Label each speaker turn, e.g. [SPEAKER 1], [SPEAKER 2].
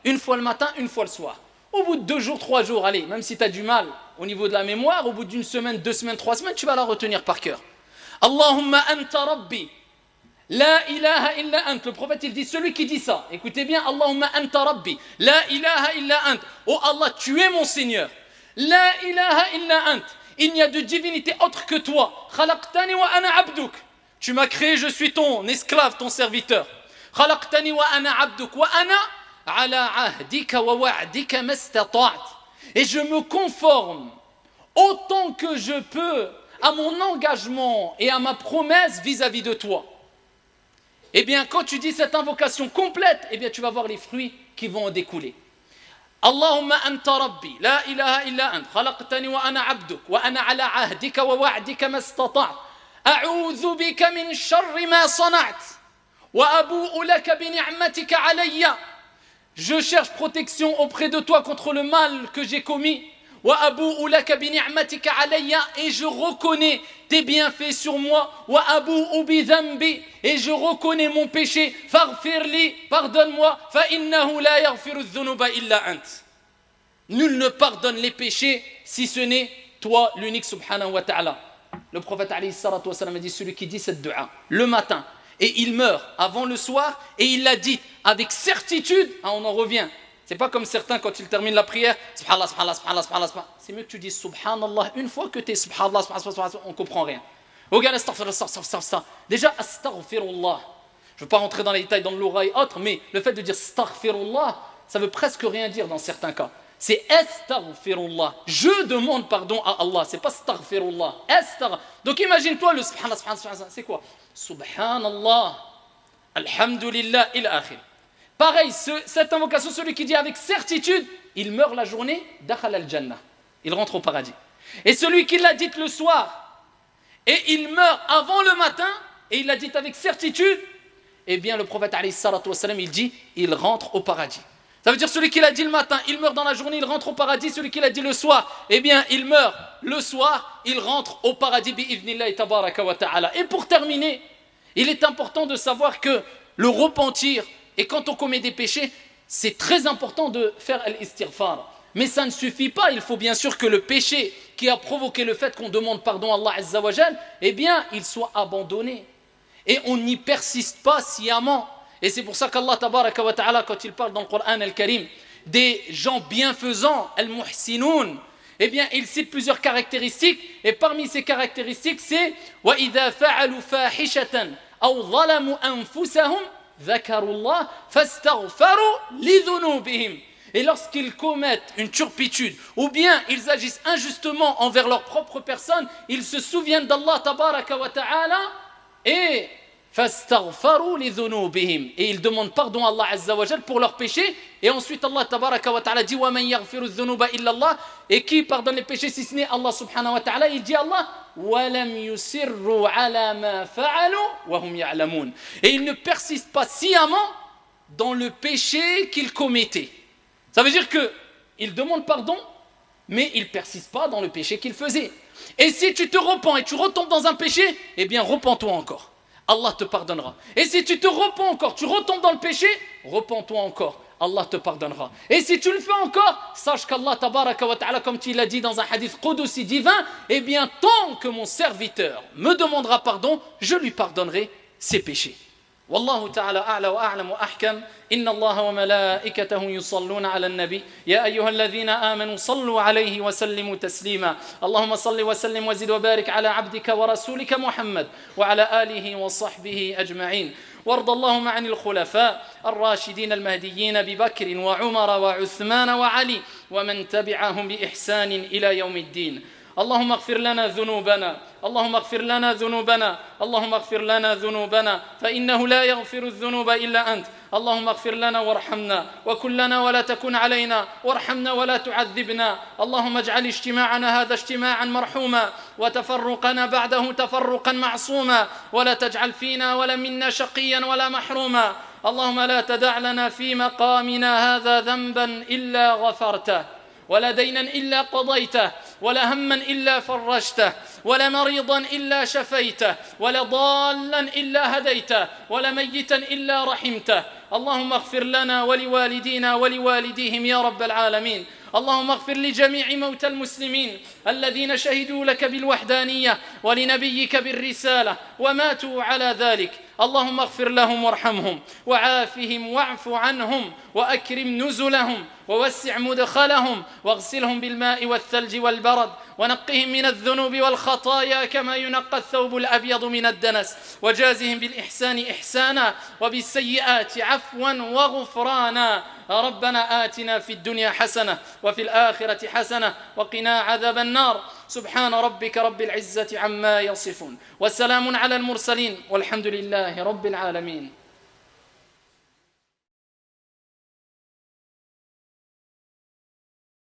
[SPEAKER 1] Une fois le matin, une fois le soir. Au bout de 2 jours, 3 jours, allez, même si tu as du mal au niveau de la mémoire, au bout d'une semaine, 2 semaines, 3 semaines, tu vas la retenir par cœur. Allahumma anta rabbi, la ilaha illa ant. Le prophète il dit, celui qui dit ça, écoutez bien, Allahumma anta rabbi, la ilaha illa ant. Oh Allah, tu es mon Seigneur. La ilaha illa ant. Il n'y a de divinité autre que toi. Khalaqtani wa ana abduk. Tu m'as créé, je suis ton esclave, ton serviteur. Khalaqtani wa ana abduk wa ana ala ahdika wa wa'dika mastata'at. Et je me conforme autant que je peux à mon engagement et à ma promesse vis-à-vis de toi. Eh bien, quand tu dis cette invocation complète, eh bien, tu vas voir les fruits qui vont en découler. Allahumma anta rabbi, la ilaha illa ant, khalaqtani wa ana abduk, wa ana ala ahdika wa wa'dika mastata'at. A'udhu bika min sharri ma sana'at, wa abu'u laka bi ni'matika alayya. Je cherche protection auprès de toi contre le mal que j'ai commis. Wa abu'u laka bi ni'matika alayya, et je reconnais tes bienfaits sur moi. Wa abu'u bi dhanbi, et je reconnais mon péché. Faghfirli, pardonne-moi. Fa innahu la yaghfiru dhunuba illa ant. Nul ne pardonne les péchés si ce n'est toi l'unique subhanahu wa ta'ala. Le prophète alayhi salatu wa salam a dit, celui qui dit cette dua le matin et il meurt avant le soir et il l'a dit avec certitude, on en revient. C'est pas comme certains quand ils terminent la prière, subhanallah, subhanallah, subhanallah, subhanallah. C'est mieux que tu dises subhanallah une fois que tu es subhanallah, subhanallah, on comprend rien. Regarde, astaghfirullah. Déjà, astaghfirullah. Je ne veux pas rentrer dans les détails dans l'oreille et autres, mais le fait de dire astaghfirullah, ça veut presque rien dire dans certains cas. C'est astaghfirullah. Je demande pardon à Allah. C'est pas astaghfirullah. Donc imagine-toi le subhanallah, subhanallah, c'est quoi? Subhanallah, alhamdulillah, ila akhir. Pareil, cette invocation, celui qui dit avec certitude, il meurt la journée, dakhala al-jannah. Il rentre au paradis. Et celui qui l'a dit le soir, et il meurt avant le matin, et il l'a dit avec certitude, eh bien le prophète alayhi salatu wa salam, il dit, il rentre au paradis. Ça veut dire celui qui l'a dit le matin, il meurt dans la journée, il rentre au paradis. Celui qui l'a dit le soir, eh bien il meurt le soir, il rentre au paradis bi'idhnillahi tabaraka wa ta'ala. Et pour terminer, il est important de savoir que le repentir, et quand on commet des péchés, c'est très important de faire al-istighfar. Mais ça ne suffit pas, il faut bien sûr que le péché qui a provoqué le fait qu'on demande pardon à Allah Azza wa Jal, eh bien il soit abandonné. Et on n'y persiste pas sciemment. Et c'est pour ça qu'Allah tabaraka wa ta'ala, quand il parle dans le Coran al-Karim des gens bienfaisants, al-muhsinoun, eh bien il cite plusieurs caractéristiques, et parmi ces caractéristiques c'est wa idha fa'alu fahishatan aw zalamu anfusahum dhakarullah fastaghfaru li dhunubihim. Et lorsqu'ils commettent une turpitude ou bien ils agissent injustement envers leur propre personne, ils se souviennent d'Allah tabaraka wa ta'ala et fastaghfaru li dhunubihim, et ils demandent pardon à Allah Azza wa Jal pour leurs péchés. Et ensuite Allah tabaraka wa ta'ala dit wa man yaghfiru dhunuba illa Allah, et qui pardonne les péchés si ce n'est Allah subhanahu wa ta'ala? Il dit Allah wa lam yusirru ala ma fa'alu wa hum ya'lamun, et ils ne persistent pas sciemment dans le péché qu'ils commettaient. Ça veut dire que ils demandent pardon mais ils ne persistent pas dans le péché qu'ils faisaient. Et si tu te repens et tu retombes dans un péché, eh bien repens-toi encore, Allah te pardonnera. Et si tu te repens encore, tu retombes dans le péché, repens-toi encore, Allah te pardonnera. Et si tu le fais encore, sache qu'Allah tabaraka wa ta'ala, comme il l'a dit dans un hadith qudusi divin, eh bien tant que mon serviteur me demandera pardon, je lui pardonnerai ses péchés. والله تعالى أعلى وأعلم وأحكم. إن الله وملائكته يصلون على النبي يا أيها الذين آمنوا صلوا عليه وسلموا تسليما. اللهم صل وسلم وزد وبارك على عبدك ورسولك محمد وعلى آله وصحبه أجمعين. وارض اللهم عن الخلفاء الراشدين المهديين أبي بكر وعمر وعثمان وعلي ومن تبعهم بإحسان إلى يوم الدين. اللهم اغفر لنا ذنوبنا، اللهم اغفر لنا ذنوبنا، اللهم اغفر لنا ذنوبنا، فإنه لا يغفر الذنوب إلا أنت. اللهم اغفر لنا وارحمنا وكن لنا ولا تكن علينا، وارحمنا ولا تعذبنا. اللهم اجعل اجتماعنا هذا اجتماعا مرحوما وتفرقنا بعده تفرقا معصوما، ولا تجعل فينا ولا منا شقيا ولا محروما. اللهم لا تدع لنا في مقامنا هذا ذنبا إلا غفرته ولا دينا إلا قضيته ولا هما إلا فرجته ولا مريضا إلا شفيته ولا ضالا إلا هديته ولا ميتا إلا رحمته. اللهم اغفر لنا ولوالدينا ولوالديهم يا رب العالمين. اللهم اغفر لجميع موتى المسلمين الذين شهدوا لك بالوحدانية ولنبيك بالرسالة وماتوا على ذلك. اللهم اغفر لهم وارحمهم وعافهم واعف عنهم وأكرم نزلهم ووسع مدخلهم واغسلهم بالماء والثلج والبرد ونقهم من الذنوب والخطايا كما ينقى الثوب الأبيض من الدنس وجازهم بالإحسان إحسانا وبالسيئات عفوا وغفرانا. ربنا آتنا في الدنيا حسنة وفي الآخرة حسنة وقنا عذاب النار. سبحان ربك رب العزة عما يصفون وسلام على المرسلين والحمد لله رب العالمين.